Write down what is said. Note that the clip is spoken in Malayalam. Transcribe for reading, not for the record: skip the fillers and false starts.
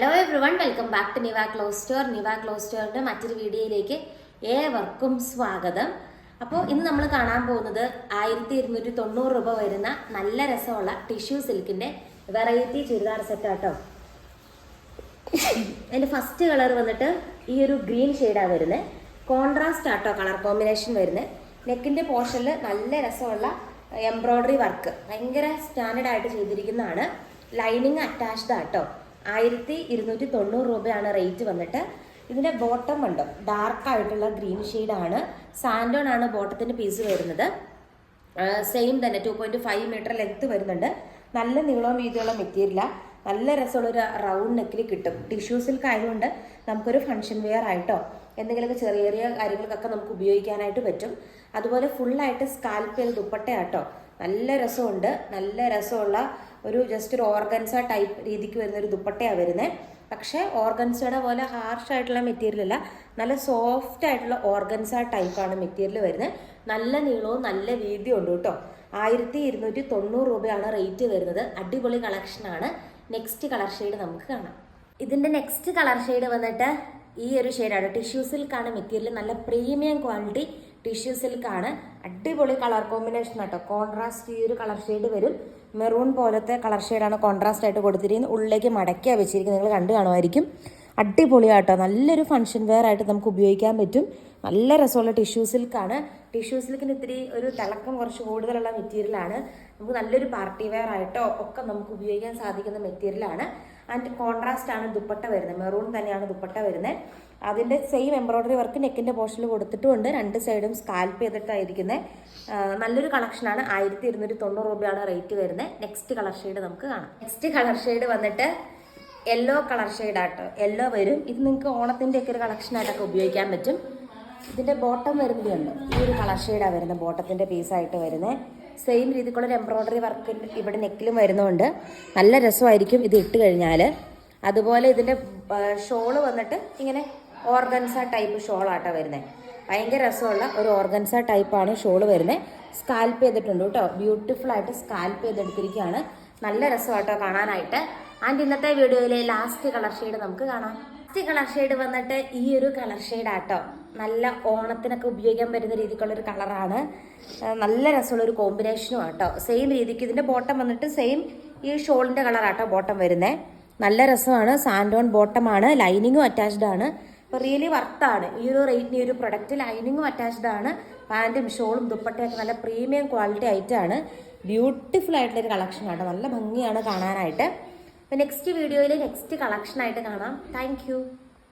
Hello everyone, welcome back to Niva cloth store. Niva cloth സ്റ്റോറിന്റെ മറ്റൊരു വീഡിയോയിലേക്ക് ഏവർക്കും സ്വാഗതം. അപ്പോൾ ഇന്ന് നമ്മൾ കാണാൻ പോകുന്നത് 1290 രൂപ വരുന്ന നല്ല രസമുള്ള ടിഷ്യൂ സിൽക്കിന്റെ വെറൈറ്റി ചുരിദാർ സെറ്റ് ആട്ടോ. അതിന്റെ ഫസ്റ്റ് കളർ വന്നിട്ട് ഈ ഒരു ഗ്രീൻ ഷെയ്ഡാണ് വരുന്നത്. കോൺട്രാസ്റ്റ് ആട്ടോ കളർ കോമ്പിനേഷൻ വരുന്നത്. നെക്കിന്റെ പോർഷനിൽ നല്ല രസമുള്ള എംബ്രോയിഡറി വർക്ക് ഭയങ്കര സ്റ്റാൻഡേർഡ് ആയിട്ട് ചെയ്തിരിക്കുന്നതാണ്. ലൈനിങ് അറ്റാച്ച്ഡ് ആട്ടോ. 1290 രൂപയാണ് റേറ്റ് വന്നിട്ട്. ഇതിൻ്റെ ബോട്ടം ഉണ്ടോ ഡാർക്കായിട്ടുള്ള ഗ്രീൻ ഷെയ്ഡാണ്. സാൻഡോൺ ആണ് ബോട്ടത്തിൻ്റെ പീസ് വരുന്നത്. സെയിം തന്നെ 2.5 മീറ്റർ ലെങ്ത് വരുന്നുണ്ട്. നല്ല നീളവും വീതിയുള്ള മെറ്റീരിയലാണ്. നല്ല രസമുള്ളൊരു റൗണ്ട് നെക്കിൽ കിട്ടും. ടിഷ്യൂ സിൽക്ക് ആയതുകൊണ്ട് നമുക്കൊരു ഫംഗ്ഷൻ വെയർ ആയിട്ടോ എന്തെങ്കിലുമൊക്കെ ചെറിയ ചെറിയ കാര്യങ്ങൾക്കൊക്കെ നമുക്ക് ഉപയോഗിക്കാനായിട്ട് പറ്റും. അതുപോലെ ഫുള്ളായിട്ട് സ്കാൽപ്പ് ചെയ്ത് ദുപ്പട്ടയാട്ടോ. നല്ല രസമുണ്ട്. നല്ല രസമുള്ള ഒരു ജസ്റ്റ് ഒരു ഓർഗൻസ ടൈപ്പ് രീതിക്ക് വരുന്ന ഒരു ദുപ്പട്ടയാണ് വരുന്നത്. പക്ഷേ ഓർഗൻസയുടെ പോലെ ഹാർഷ് ആയിട്ടുള്ള മെറ്റീരിയൽ അല്ല, നല്ല സോഫ്റ്റ് ആയിട്ടുള്ള ഓർഗൻസ ടൈപ്പാണ് മെറ്റീരിയൽ വരുന്നത്. നല്ല നീളവും നല്ല വീതിയും ഉണ്ട് കേട്ടോ. 1290 രൂപയാണ് റേറ്റ് വരുന്നത്. അടിപൊളി കളക്ഷനാണ്. നെക്സ്റ്റ് കളർ ഷെയ്ഡ് നമുക്ക് കാണാം. ഇതിൻ്റെ നെക്സ്റ്റ് കളർ ഷെയ്ഡ് വന്നിട്ട് ഈ ഒരു ഷെയ്ഡാണ്. ടിഷ്യൂ സിൽക്കാണ് മെറ്റീരിയൽ. നല്ല പ്രീമിയം ക്വാളിറ്റി ടിഷ്യൂ സിൽക്കാണ്. അടിപൊളി കളർ കോമ്പിനേഷൻ ആട്ടോ. കോൺട്രാസ്റ്റ് ഈ ഒരു കളർ ഷെയ്ഡ് വരും. മെറൂൺ പോലത്തെ കളർ ഷെയ്ഡാണ് കോൺട്രാസ്റ്റ് ആയിട്ട് കൊടുത്തിരിക്കുന്നത്. ഉള്ളിലേക്ക് മടക്കിയാണ് വെച്ചിരിക്കുന്നത്. നിങ്ങൾ കണ്ടു കാണുമായിരിക്കും. അടിപൊളിയാട്ടോ. നല്ലൊരു ഫംഗ്ഷൻ വെയർ ആയിട്ട് നമുക്ക് ഉപയോഗിക്കാൻ പറ്റും. നല്ല രസമുള്ള ടിഷ്യൂ സിൽക്കാണ്. ടിഷ്യൂ സിൽക്കിന് ഇത്തിരി ഒരു തിളക്കം കുറച്ച് കൂടുതലുള്ള മെറ്റീരിയലാണ്. നമുക്ക് നല്ലൊരു പാർട്ടി വെയർ ആയിട്ടോ ഒക്കെ നമുക്ക് ഉപയോഗിക്കാൻ സാധിക്കുന്ന മെറ്റീരിയലാണ്. ആൻഡ് കോൺട്രാസ്റ്റ് ആണ് ദുപ്പട്ട വരുന്നത്. മെറൂൺ തന്നെയാണ് ദുപ്പട്ട വരുന്നത്. അതിൻ്റെ സെയിം എംബ്രോയിഡറി വർക്ക് നെക്കിൻ്റെ പോർഷനിൽ കൊടുത്തിട്ടുമുണ്ട്. രണ്ട് സൈഡും സ്കാൽപ്പ് ചെയ്തിട്ടായിരിക്കുന്നത്. നല്ലൊരു കളക്ഷനാണ്. 1290 രൂപയാണ് റേറ്റ് വരുന്നത്. നെക്സ്റ്റ് കളർ ഷെയ്ഡ് നമുക്ക് കാണാം. നെക്സ്റ്റ് കളർ ഷെയ്ഡ് വന്നിട്ട് യെല്ലോ കളർ ഷെയ്ഡാട്ടോ. യെല്ലോ വരും. ഇത് നിങ്ങൾക്ക് ഓണത്തിൻ്റെ ഒക്കെ ഒരു കളക്ഷനായിട്ടൊക്കെ ഉപയോഗിക്കാൻ പറ്റും. ഇതിൻ്റെ ബോട്ടം വരുന്നത് കണ്ടോ, ഈ ഒരു കളർ ഷെയ്ഡാണ് വരുന്നത്. ബോട്ടത്തിൻ്റെ പീസായിട്ട് വരുന്നത്. സെയിം രീതിക്കുള്ളൊരു എംബ്രോയിഡറി വർക്ക് ഇവിടെ നെക്കിലും വരുന്നുണ്ട്. നല്ല രസമായിരിക്കും ഇത് ഇട്ട് കഴിഞ്ഞാൽ. അതുപോലെ ഇതിൻ്റെ ഷോള് വന്നിട്ട് ഇങ്ങനെ ഓർഗൻസ ടൈപ്പ് ഷോളാട്ടോ വരുന്നത്. ഭയങ്കര രസമുള്ള ഒരു ഓർഗൻസ ടൈപ്പാണ് ഷോള് വരുന്നത്. സ്കാൽപ്പ് ചെയ്തിട്ടുണ്ട് കേട്ടോ. ബ്യൂട്ടിഫുൾ ആയിട്ട് സ്കാൽപ്പ് ചെയ്തെടുത്തിരിക്കുകയാണ്. നല്ല രസമാട്ടോ കാണാനായിട്ട്. ആൻഡ് ഇന്നത്തെ വീഡിയോയിലെ ലാസ്റ്റ് കളർ ഷെയ്ഡ് നമുക്ക് കാണാം. ലാസ്റ്റ് കളർ ഷെയ്ഡ് വന്നിട്ട് ഈ ഒരു കളർ ഷെയ്ഡാട്ടോ. നല്ല ഓണത്തിനൊക്കെ ഉപയോഗിക്കാൻ പറ്റുന്ന രീതിക്കുള്ളൊരു കളറാണ്. നല്ല രസമുള്ളൊരു കോമ്പിനേഷനും ആട്ടോ. സെയിം രീതിക്ക് ഇതിൻ്റെ ബോട്ടം വന്നിട്ട് സെയിം ഈ ഷോളിൻ്റെ കളറാട്ടോ ബോട്ടം വരുന്നത്. നല്ല രസമാണ്. സാൻഡോൺ ബോട്ടമാണ്. ലൈനിങ്ങും അറ്റാച്ച്ഡ് ആണ്. ഇപ്പോൾ റിയലി വർത്താണ് ഈ ഒരു റേറ്റിന്. ഈ ഒരു പ്രൊഡക്റ്റ് ലൈനിങ്ങും അറ്റാച്ച്ഡ് ആണ്. പാൻറ്റും ഷോളും ദുപ്പട്ടയൊക്കെ നല്ല പ്രീമിയം ക്വാളിറ്റി ആയിട്ടാണ്. ബ്യൂട്ടിഫുൾ ആയിട്ടുള്ളൊരു കളക്ഷനാണ്. നല്ല ഭംഗിയാണ് കാണാനായിട്ട്. അപ്പോൾ നെക്സ്റ്റ് വീഡിയോയിൽ നെക്സ്റ്റ് കളക്ഷനായിട്ട് കാണാം. താങ്ക്